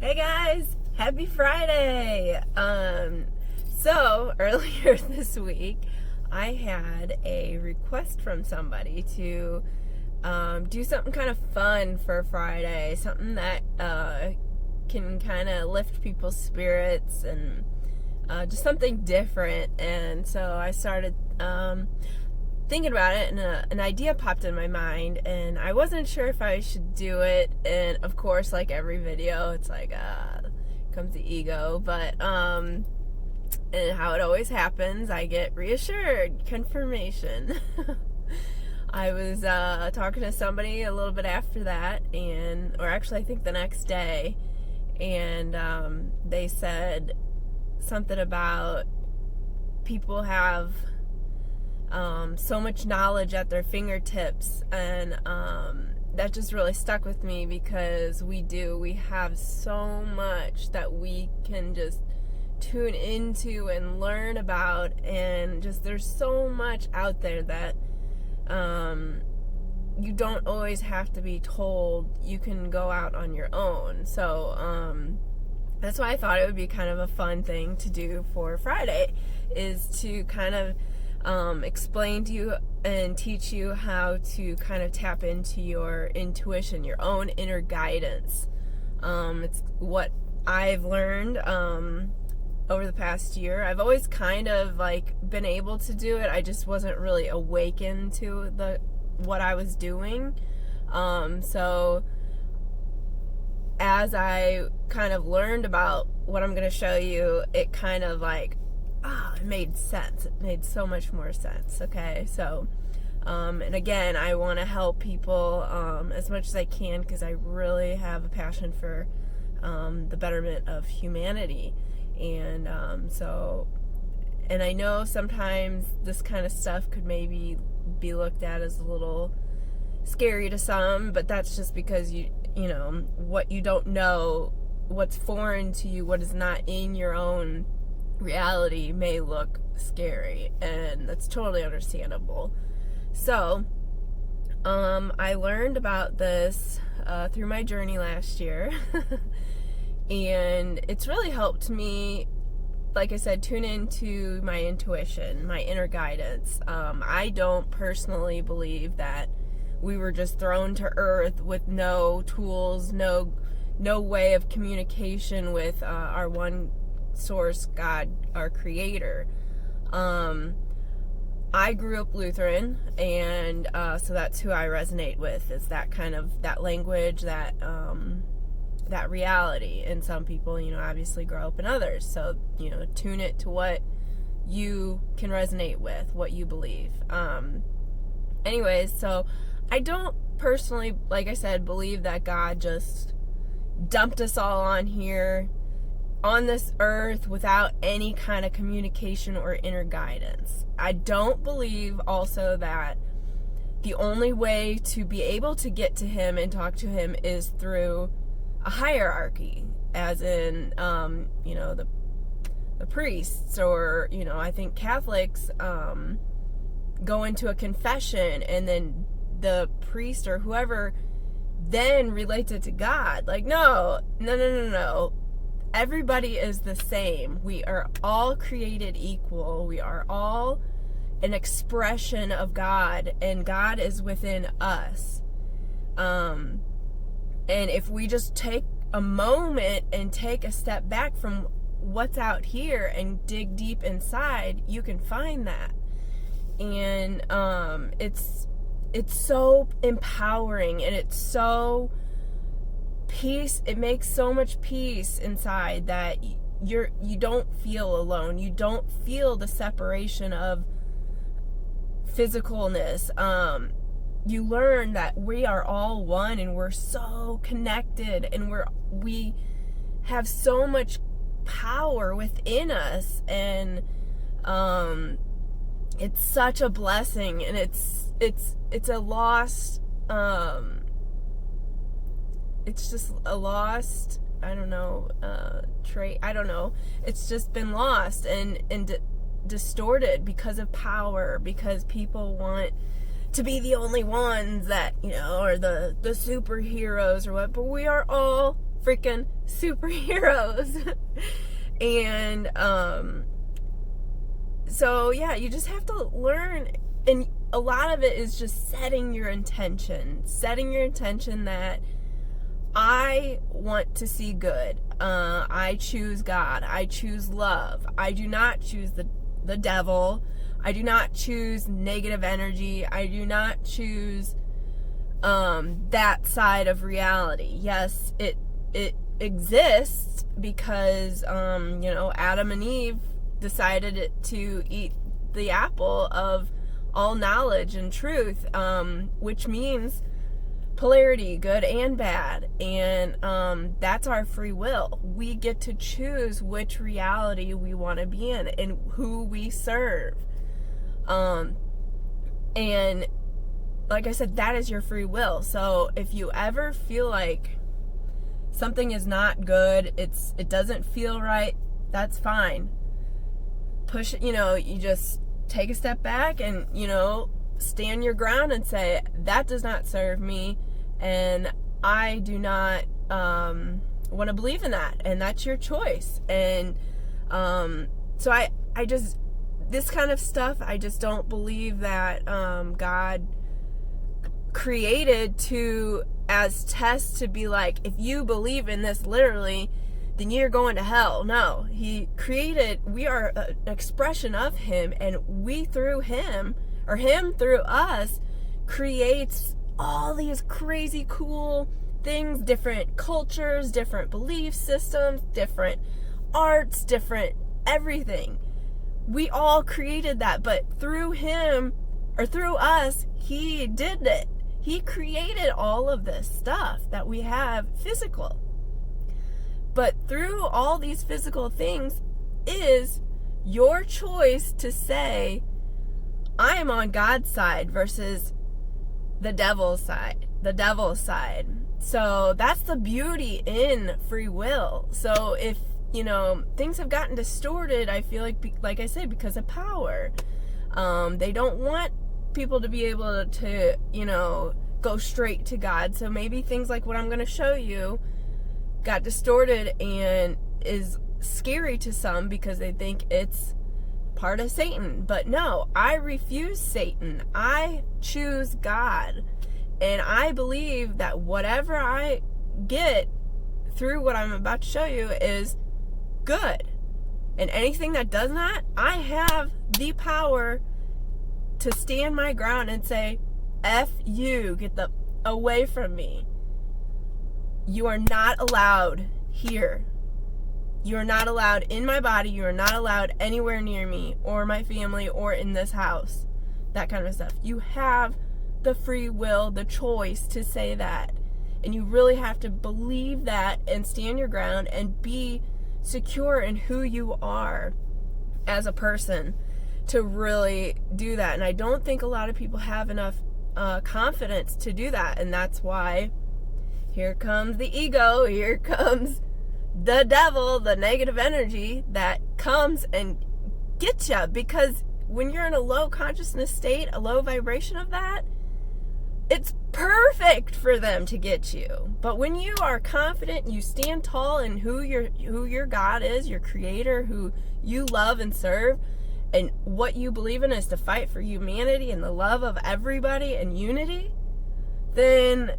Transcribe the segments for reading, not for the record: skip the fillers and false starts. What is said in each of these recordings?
Hey guys, happy Friday. So earlier this week, I had a request from somebody to do something kind of fun for Friday, something that can kind of lift people's spirits and just something different. And so I started thinking about it, and an idea popped in my mind, and I wasn't sure if I should do it. And of course, like every video, it's like comes the ego, but and how it always happens, I get reassured, confirmation. I was talking to somebody a little bit after that, or actually I think the next day, and they said something about people have so much knowledge at their fingertips, and that just really stuck with me, because we have so much that we can just tune into and learn about, and just there's so much out there that you don't always have to be told. You can go out on your own. So that's why I thought it would be kind of a fun thing to do for Friday, is to kind of explain to you and teach you how to kind of tap into your intuition, your own inner guidance. It's what I've learned over the past year. I've always kind of like been able to do it. I just wasn't really awakened to what I was doing. So as I kind of learned about what I'm going to show you, it kind of like it made sense. It made so much more sense. Okay, so and again, I want to help people as much as I can, because I really have a passion for the betterment of humanity. And and I know sometimes this kind of stuff could maybe be looked at as a little scary to some, but that's just because you know what you don't know, what's foreign to you, what is not in your own reality may look scary, and that's totally understandable. So I learned about this through my journey last year and it's really helped me, like I said, tune into my intuition, my inner guidance. I don't personally believe that we were just thrown to earth with no tools, no way of communication with our one source, God, our creator. I grew up Lutheran, and so that's who I resonate with, is that kind of that language, that reality. And some people, obviously grow up in others, so tune it to what you can resonate with, what you believe. Anyways, so I don't personally, like I said, believe that God just dumped us all on here on this earth without any kind of communication or inner guidance. I don't believe also that the only way to be able to get to him and talk to him is through a hierarchy, as in the priests, or I think Catholics go into a confession, and then the priest or whoever then relates it to God. Like, no. Everybody is the same. We are all created equal. We are all an expression of God, and God is within us. And if we just take a moment and take a step back from what's out here and dig deep inside, you can find that. And it's so empowering, and it's so peace. It makes so much peace inside that you don't feel alone. You don't feel the separation of physicalness. You learn that we are all one, and we're so connected, and we have so much power within us, and it's such a blessing, and it's a lost it's just a lost, trait. I don't know. It's just been lost and distorted because of power, because people want to be the only ones that, are the superheroes or what. But we are all freaking superheroes. And so yeah, you just have to learn, and a lot of it is just setting your intention that I want to see good. I choose God. I choose love. I do not choose the devil. I do not choose negative energy. I do not choose that side of reality. Yes, it exists because Adam and Eve decided to eat the apple of all knowledge and truth, which means polarity, good and bad, and that's our free will. We get to choose which reality we want to be in and who we serve. And like I said, that is your free will. So if you ever feel like something is not good, it doesn't feel right, that's fine. Push it, you just take a step back and, stand your ground and say, that does not serve me, and I do not want to believe in that, and that's your choice. And so I just, this kind of stuff, I just don't believe that God created as tests to be like, if you believe in this literally, then you're going to hell. No, he created, we are an expression of him, and we through him, or him through us, creates all these crazy cool things, different cultures, different belief systems, different arts, different everything. We all created that, but through him, or through us, he did it. He created all of this stuff that we have physical. But through all these physical things is your choice to say, I am on God's side versus the devil's side. So that's the beauty in free will. So if, things have gotten distorted, I feel like I said, because of power. They don't want people to be able to, go straight to God. So maybe things like what I'm going to show you got distorted and is scary to some because they think it's part of Satan. But no, I refuse Satan. I choose God. And I believe that whatever I get through what I'm about to show you is good. And anything that does not, I have the power to stand my ground and say, F you, get away from me. You are not allowed here. You are not allowed in my body. You are not allowed anywhere near me or my family or in this house. That kind of stuff. You have the free will, the choice to say that. And you really have to believe that and stand your ground and be secure in who you are as a person to really do that. And I don't think a lot of people have enough confidence to do that. And that's why here comes the ego, here comes the devil, the negative energy that comes and gets you. Because when you're in a low consciousness state, a low vibration of that, it's perfect for them to get you. But when you are confident, you stand tall in who your God is, your creator, who you love and serve, and what you believe in is to fight for humanity and the love of everybody and unity, then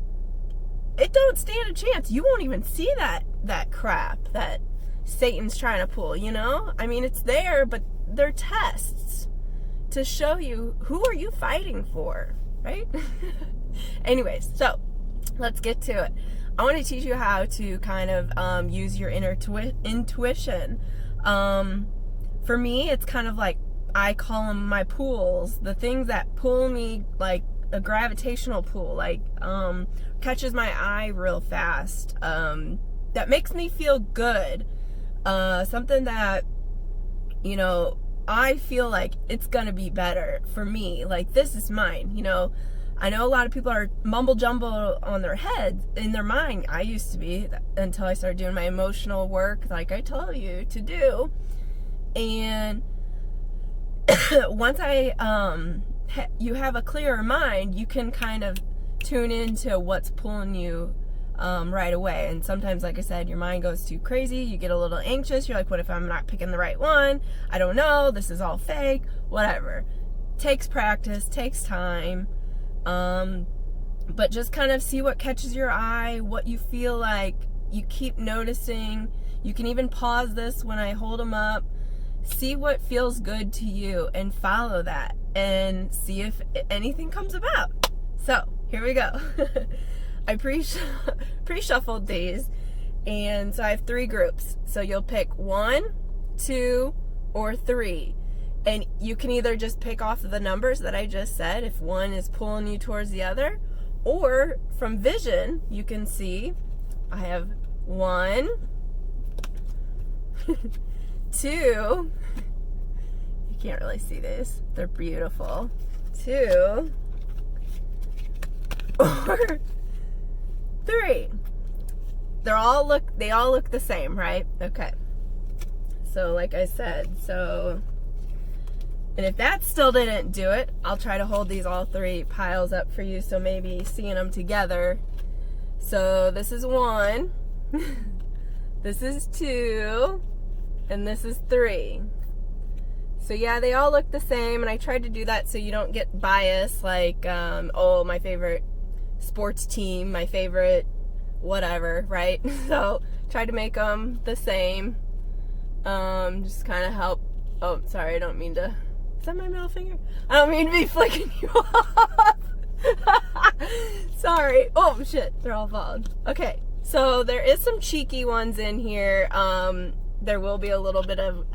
it don't stand a chance. You won't even see that crap that Satan's trying to pull, I mean, it's there, but they're tests to show you who are you fighting for, right? Anyways, so let's get to it. I want to teach you how to kind of use your inner intuition. For me, it's kind of like, I call them my pools, the things that pull me, like a gravitational pull, like catches my eye real fast, that makes me feel good, something that, I feel like it's gonna be better for me, like this is mine. I know a lot of people are mumble jumble on their heads, in their mind. I used to be, until I started doing my emotional work like I told you to do. And once you have a clearer mind, you can kind of tune into what's pulling you right away. And sometimes, like I said, your mind goes too crazy. You get a little anxious. You're like, what if I'm not picking the right one? I don't know. This is all fake. Whatever. Takes practice, takes time. But just kind of see what catches your eye, what you feel like. You keep noticing. You can even pause this when I hold them up. See what feels good to you and follow that and see if anything comes about. So, here we go. I pre-shuffled these, and so I have 3 groups. So you'll pick 1, 2, or 3. And you can either just pick off of the numbers that I just said, if one is pulling you towards the other, or from vision, you can see I have 1, 2, you can't really see this, they're beautiful, 2, or 3. They all look the same, right? Okay. So like I said, and if that still didn't do it, I'll try to hold these all 3 piles up for you, so maybe seeing them together. So this is 1, this is 2, and this is 3. So yeah, they all look the same, and I tried to do that so you don't get biased, like, oh, my favorite sports team, my favorite whatever, right? So try to make them the same. Just kind of help. Oh, sorry, I don't mean to. Is that my middle finger? I don't mean to be flicking you off. Sorry. Oh shit, they're all falling. Okay, so there is some cheeky ones in here. There will be a little bit of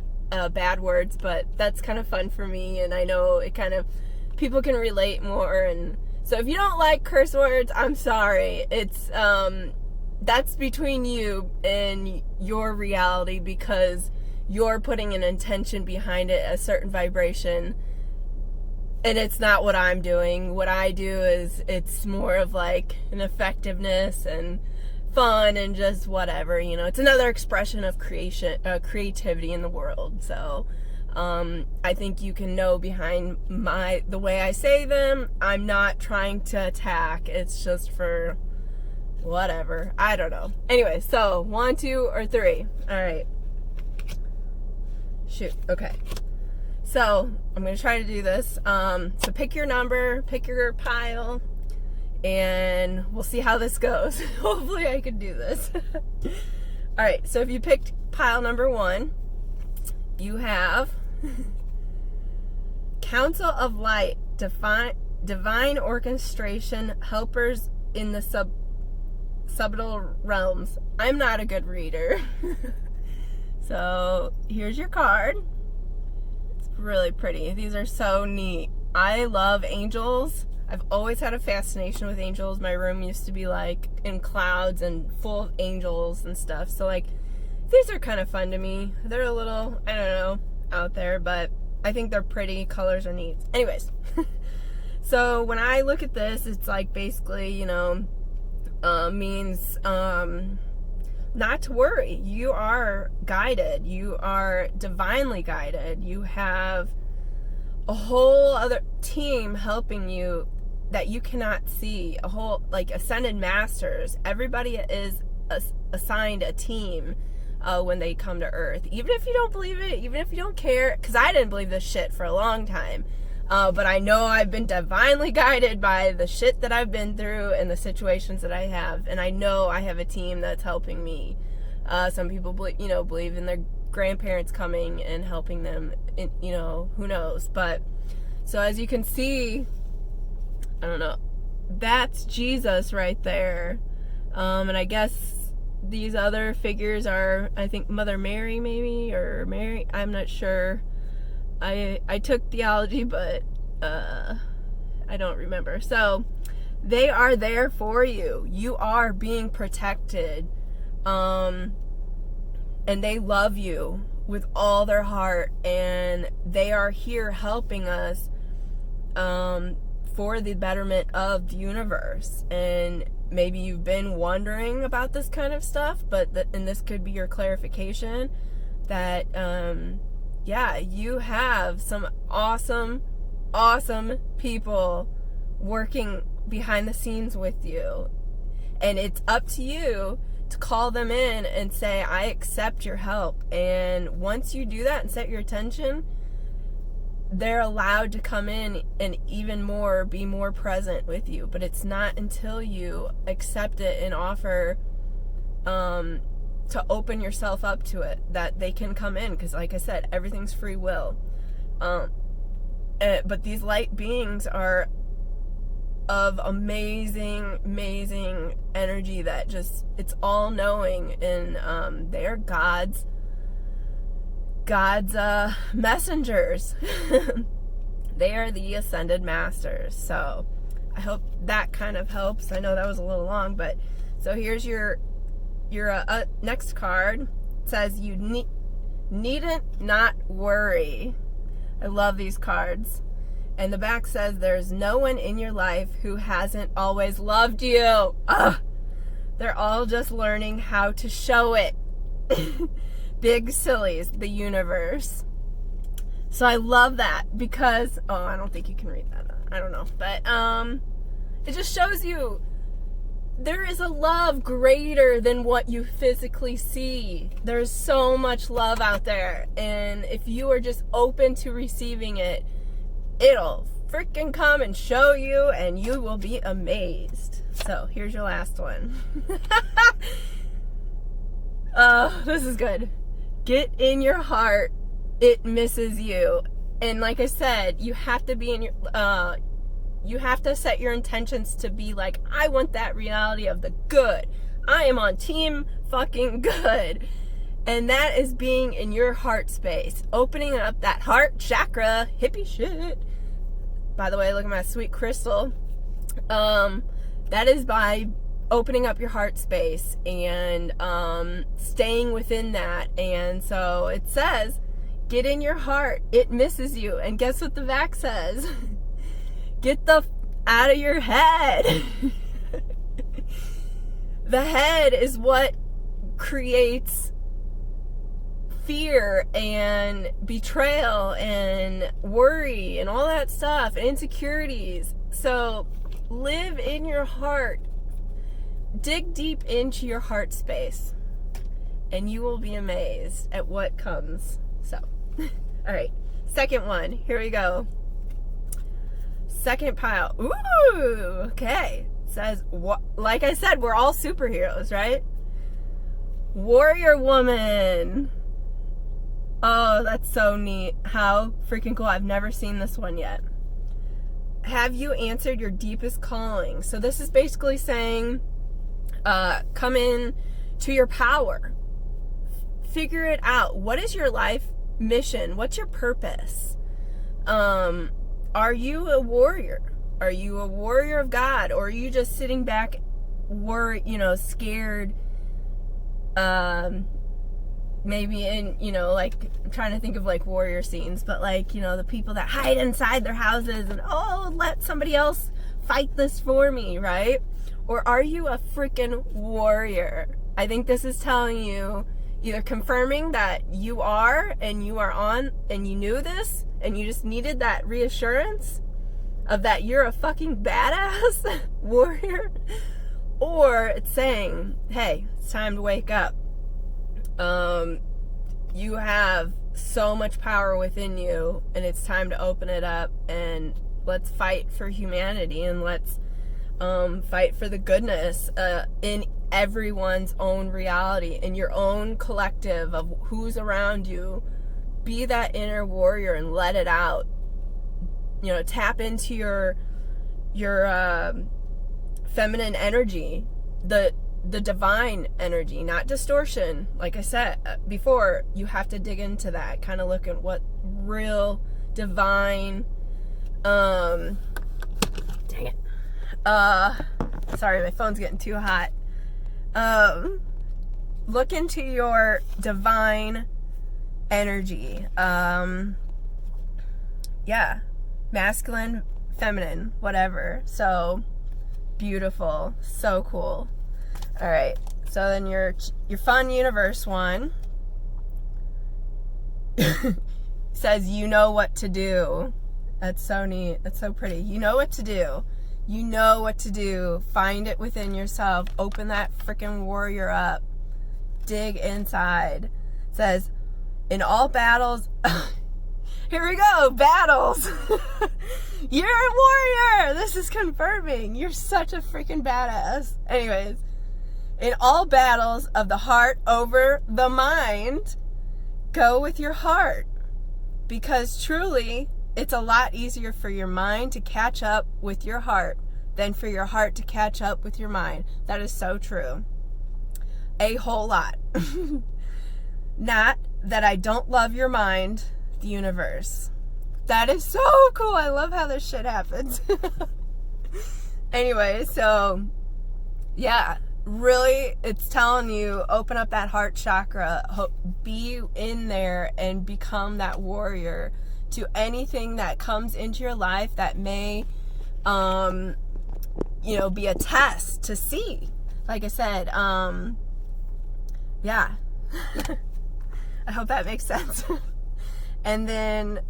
bad words, but that's kind of fun for me, and I know it kind of people can relate more. And so if you don't like curse words, I'm sorry. It's that's between you and your reality, because you're putting an intention behind it, a certain vibration, and it's not what I'm doing. What I do is it's more of like an effectiveness and fun and just whatever, you know. It's another expression of creativity in the world. So I think you can know behind the way I say them, I'm not trying to attack. It's just for whatever. I don't know. Anyway, so 1, 2, or 3. All right. Shoot. Okay. So I'm going to try to do this. So pick your number, pick your pile, and we'll see how this goes. Hopefully I can do this. All right. So if you picked pile number 1, you have Council of Light, divine orchestration, helpers in the subtle realms. I'm not a good reader. So here's your card. It's really pretty. These are so neat. I love angels. I've always had a fascination with angels. My room used to be like in clouds and full of angels and stuff. So like these are kind of fun to me. They're a little, I don't know, out there, but I think they're pretty. Colors are neat. Anyways, so when I look at this, it's like basically, you know, means not to worry. You are guided. You are divinely guided. You have a whole other team helping you that you cannot see. A whole, like, ascended masters. Everybody is assigned a team when they come to Earth. Even if you don't believe it, even if you don't care, because I didn't believe this shit for a long time. But I know I've been divinely guided by the shit that I've been through and the situations that I have. And I know I have a team that's helping me. Some people believe in their grandparents coming and helping them, who knows. But, so as you can see, I don't know, that's Jesus right there. And I guess these other figures are, I think, Mother Mary maybe, or Mary, I'm not sure. I took theology, but I don't remember. So they are there for you. You are being protected. And they love you with all their heart, and they are here helping us for the betterment of the universe. And maybe you've been wondering about this kind of stuff, and this could be your clarification that yeah, you have some awesome people working behind the scenes with you. And it's up to you to call them in and say, I accept your help. And once you do that and set your intention, they're allowed to come in and even more be more present with you. But it's not until you accept it and offer to open yourself up to it that they can come in, because like I said, everything's free will. But these light beings are of amazing energy that just, it's all knowing, and they are God's messengers. They are the ascended masters. So I hope that kind of helps. I know that was a little long, but so here's your next card. It says you needn't not worry. I love these cards. And the back says there's no one in your life who hasn't always loved you. Ugh. They're all just learning how to show it. Big sillies, the universe. So I love that because, oh, I don't think you can read that. I don't know. But it just shows you there is a love greater than what you physically see. There's so much love out there. And if you are just open to receiving it, it'll freaking come and show you, and you will be amazed. So here's your last one. Oh, this is good. Get in your heart, it misses you. And like I said, you have to be in your you have to set your intentions to be like, I want that reality of the good. I am on team fucking good. And that is being in your heart space, opening up that heart chakra, hippie shit. By the way, look at my sweet crystal. That is by opening up your heart space and staying within that. And so it says, get in your heart, it misses you. And guess what the back says? Get the out of your head. The head is what creates fear and betrayal and worry and all that stuff and insecurities. So live in your heart. Dig deep into your heart space, and you will be amazed at what comes. So, all right, second one. Here we go. Second pile. Ooh, okay. It says, like I said, we're all superheroes, right? Warrior woman. Oh, that's so neat. How freaking cool. I've never seen this one yet. Have you answered your deepest calling? So this is basically saying, come in to your power. Figure it out. What is your life mission? What's your purpose? Are you a warrior? Are you a warrior of God? Or are you just sitting back, scared, maybe in, like, I'm trying to think of like warrior scenes, but like, the people that hide inside their houses and, oh, let somebody else fight this for me, right? Or are you a freaking warrior? I think this is telling you, either confirming that you are and you are on and you knew this and you just needed that reassurance of that you're a fucking badass warrior, or it's saying, hey, it's time to wake up. You have so much power within you, and it's time to open it up, and let's fight for humanity, and let's fight for the goodness in everyone's own reality, in your own collective of who's around you. Be that inner warrior and let it out. Tap into your feminine energy, the divine energy, not distortion. Like I said before, you have to dig into that, kind of look at what real divine, dang it, sorry, my phone's getting too hot. Look into your divine energy. Yeah, masculine, feminine, whatever. So beautiful, so cool. All right, so then your fun universe one says, you know what to do. That's so neat. That's so pretty. You know what to do. You know what to do. Find it within yourself. Open that freaking warrior up. Dig inside. It says, in all battles, here we go, battles. You're a warrior. This is confirming. You're such a freaking badass. Anyways, in all battles of the heart over the mind, go with your heart. Because truly, it's a lot easier for your mind to catch up with your heart than for your heart to catch up with your mind. That is so true. A whole lot. Not that I don't love your mind, the universe. That is so cool. I love how this shit happens. Anyway, so yeah, really, it's telling you, open up that heart chakra, be in there and become that warrior to anything that comes into your life that may, be a test to see. Like I said, yeah. I hope that makes sense. And then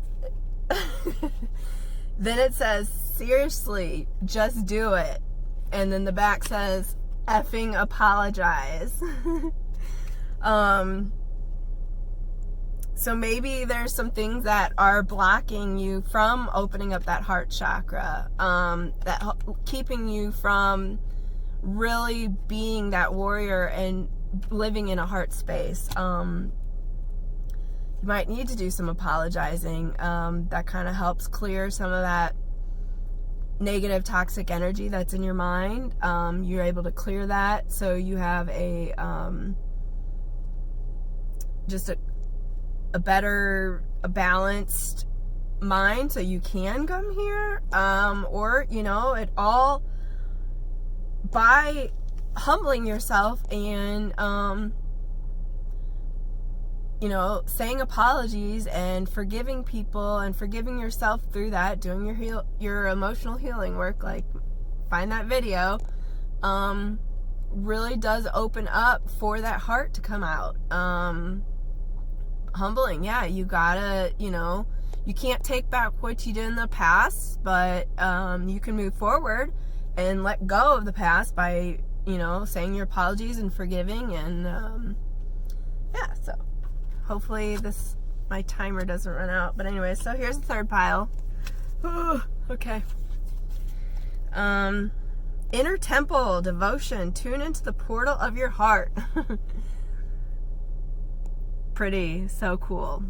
it says, seriously, just do it. And then the back says, effing apologize. So maybe there's some things that are blocking you from opening up that heart chakra, that keeping you from really being that warrior and living in a heart space. You might need to do some apologizing. That kind of helps clear some of that negative toxic energy that's in your mind. You're able to clear that, so you have a balanced mind, so you can come here, or it all by humbling yourself and saying apologies and forgiving people and forgiving yourself through that, doing your emotional healing work, like find that video, really does open up for that heart to come out. Humbling, yeah, you gotta, you can't take back what you did in the past, but you can move forward and let go of the past by, saying your apologies and forgiving, and yeah, so hopefully my timer doesn't run out. But anyway, so here's the third pile. Okay. Inner temple devotion. Tune into the portal of your heart. Pretty, so cool.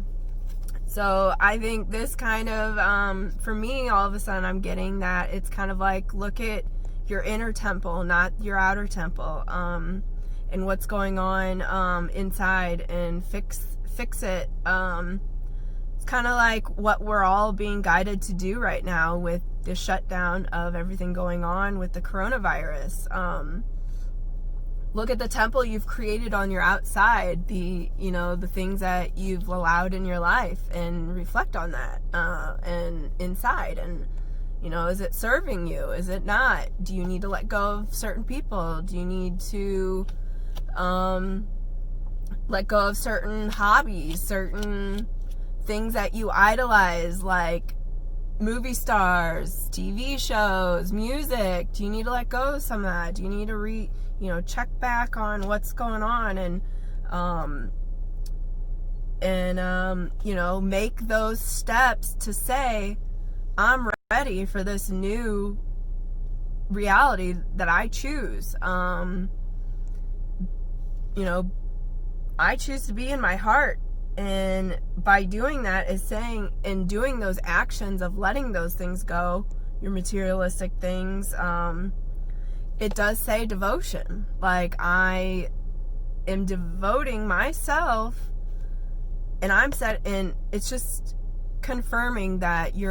So I think this kind of, for me, all of a sudden I'm getting that it's kind of like, look at your inner temple, not your outer temple, and what's going on inside, and fix it. It's kind of like what we're all being guided to do right now with the shutdown of everything going on with the coronavirus. Look at the temple you've created on your outside, the things that you've allowed in your life, and reflect on that, and inside, and is it serving you? Is it not? Do you need to let go of certain people? Do you need to let go of certain hobbies, certain things that you idolize, like movie stars, TV shows, music? Do you need to let go of some of that? Do you need to check back on what's going on, and make those steps to say, I'm ready for this new reality that I choose. I choose to be in my heart, and by doing that is saying, and doing those actions of letting those things go, your materialistic things, it does say devotion. Like, I am devoting myself, and I'm set, and it's just confirming that you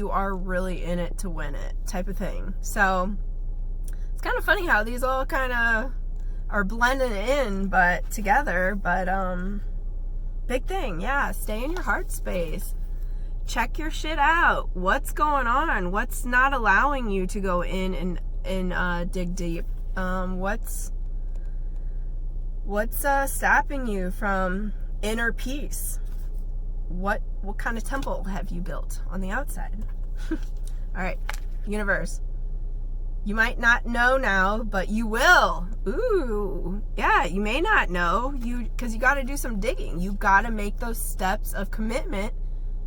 are really in it to win it, type of thing. So it's kind of funny how these all kind of are blending in, but together. But big thing, yeah. Stay in your heart space. Check your shit out. What's going on? What's not allowing you to go in and dig deep? What's stopping you from inner peace? What kind of temple have you built on the outside? All right, universe, You might not know now, but you will. Ooh, yeah, you may not know, because you got to do some digging. You got to make those steps of commitment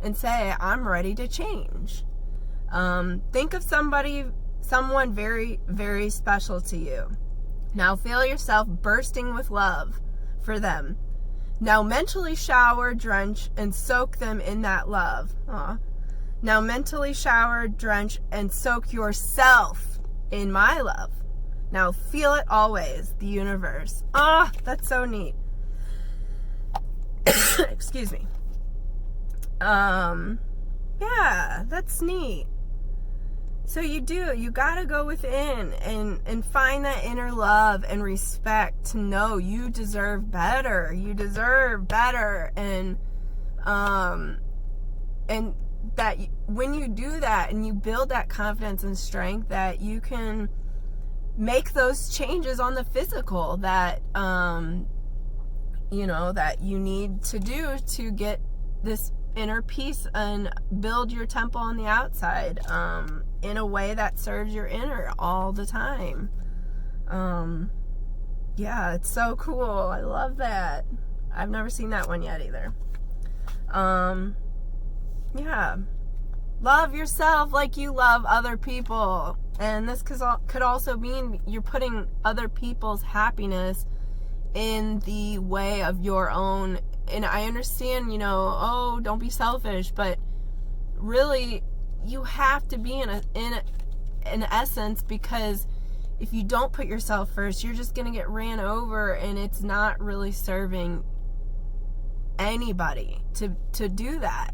and say, I'm ready to change. Think of someone very, very special to you. Now feel yourself bursting with love for them. Now mentally shower, drench, and soak them in that love. Aw. Now mentally shower, drench, and soak yourself in my love. Now feel it always, the universe. Ah, that's so neat. Excuse me. Yeah, that's neat. So you gotta go within and find that inner love and respect to know you deserve better. You deserve better. And that when you do that and you build that confidence and strength, that you can make those changes on the physical that, that you need to do to get this inner peace and build your temple on the outside, in a way that serves your inner all the time. Yeah, it's so cool. I love that. I've never seen that one yet either. Yeah. Love yourself like you love other people. And this could also mean you're putting other people's happiness in the way of your own. And I understand, don't be selfish, but really you have to be in essence, because if you don't put yourself first, you're just going to get ran over, and it's not really serving anybody to do that,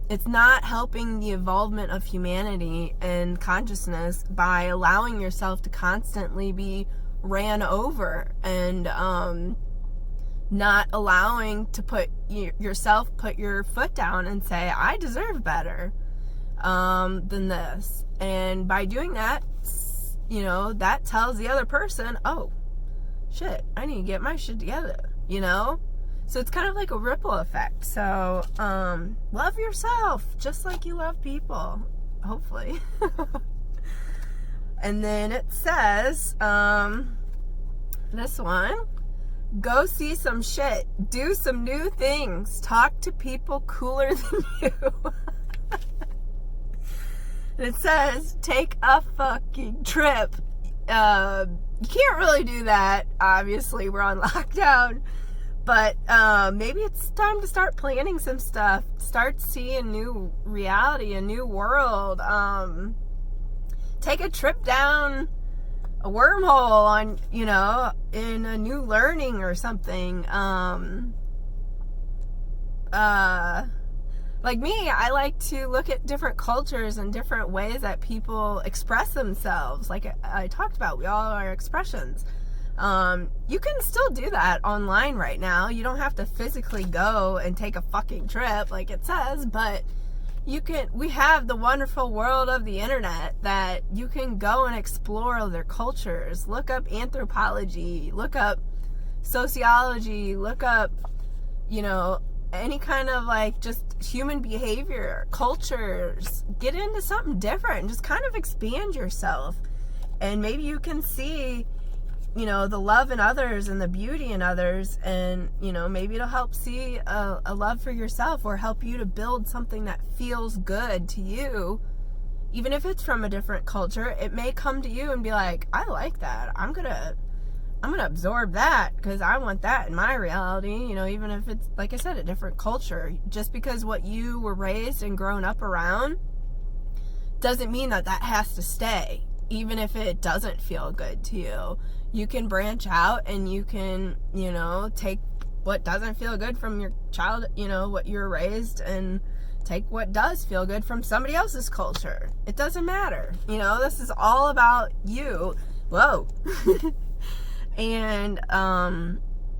It's not helping the evolvement of humanity and consciousness by allowing yourself to constantly be ran over, and not allowing to put your foot down and say, I deserve better than this. And by doing that, that tells the other person, oh shit, I need to get my shit together, So it's kind of like a ripple effect. So love yourself just like you love people, hopefully. And then it says, this one, go see some shit, do some new things, talk to people cooler than you. And it says, take a fucking trip. You can't really do that, obviously, we're on lockdown. But maybe it's time to start planning some stuff, start seeing new reality, a new world. Take a trip down a wormhole on, in a new learning or something. Like me, I like to look at different cultures and different ways that people express themselves. Like I talked about, we all are expressions. You can still do that online right now. You don't have to physically go and take a fucking trip like it says, but we have the wonderful world of the internet that you can go and explore other cultures. Look up anthropology, look up sociology, look up, any kind of just human behavior, cultures. Get into something different and just kind of expand yourself. And maybe you can see, the love in others and the beauty in others, and maybe it'll help see a love for yourself, or help you to build something that feels good to you. Even if it's from a different culture, it may come to you and be like, I like that, I'm gonna absorb that because I want that in my reality. Even if it's, like I said, a different culture, just because what you were raised and grown up around doesn't mean that has to stay. Even if it doesn't feel good to you, you can branch out and you can, take what doesn't feel good from your child, what you were raised, and take what does feel good from somebody else's culture. It doesn't matter. This is all about you. Whoa. And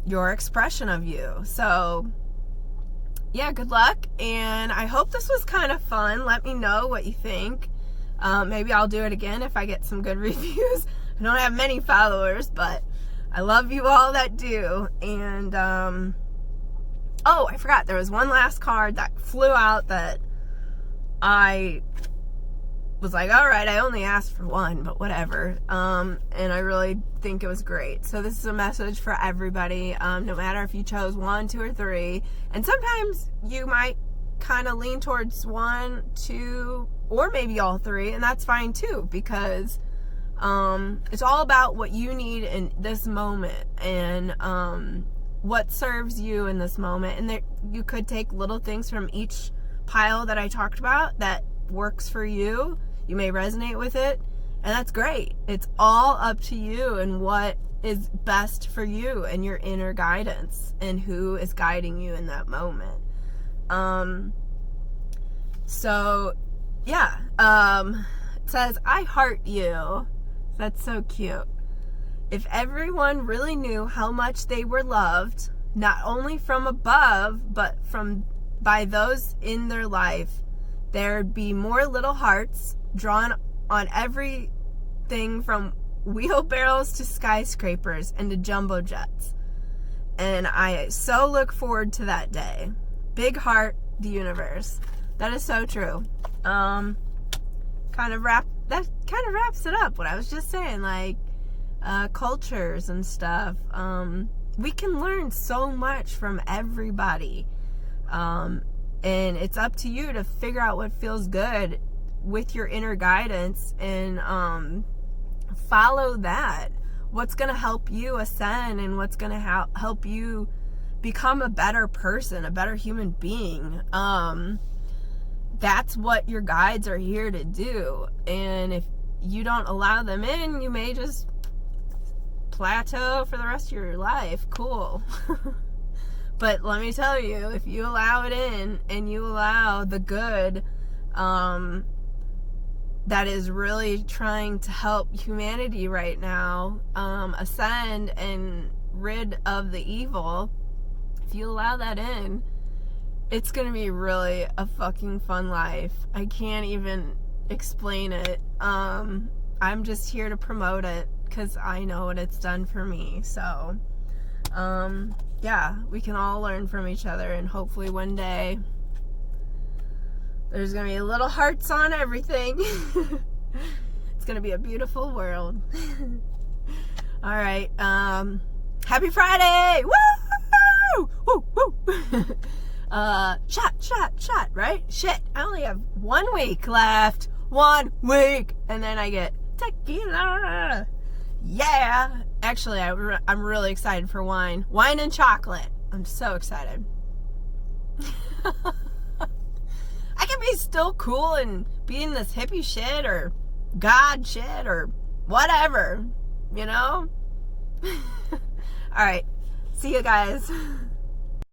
your expression of you. So yeah, good luck, and I hope this was kind of fun. Let me know what you think. Maybe I'll do it again if I get some good reviews. I don't have many followers, but I love you all that do. And oh, I forgot, there was one last card that flew out that I, was like, all right, I only asked for one, but whatever. And I really think it was great. So this is a message for everybody, no matter if you chose 1, 2, or 3. And sometimes you might kind of lean towards 1, 2, or maybe all 3, and that's fine too, because it's all about what you need in this moment, and what serves you in this moment. And you could take little things from each pile that I talked about that works for you. You may resonate with it, and that's great. It's all up to you and what is best for you and your inner guidance and who is guiding you in that moment. So yeah, it says, I heart you. That's so cute. If everyone really knew how much they were loved, not only from above, but by those in their life, there'd be more little hearts drawn on everything from wheelbarrows to skyscrapers and to jumbo jets. And I so look forward to that day. Big heart, the universe. That is so true. That kind of wraps it up, what I was just saying, like cultures and stuff. We can learn so much from everybody. And it's up to you to figure out what feels good with your inner guidance and follow that. What's going to help you ascend and what's going to help you become a better person, a better human being. That's what your guides are here to do. And if you don't allow them in, you may just plateau for the rest of your life. Cool. But let me tell you, if you allow it in and you allow the good that is really trying to help humanity right now ascend and rid of the evil, if you allow that in, it's gonna be really a fucking fun life. I can't even explain it. I'm just here to promote it because I know what it's done for me. So yeah, we can all learn from each other, and hopefully one day there's gonna be little hearts on everything. It's gonna be a beautiful world. All right, happy Friday! Woo! Woo! Woo! Shot, right? Shit, I only have 1 week left. 1 week, and then I get tequila. Yeah, actually, I'm really excited for wine and chocolate. I'm so excited. I can be still cool and be in this hippie shit or God shit or whatever, you know? All right, see you guys.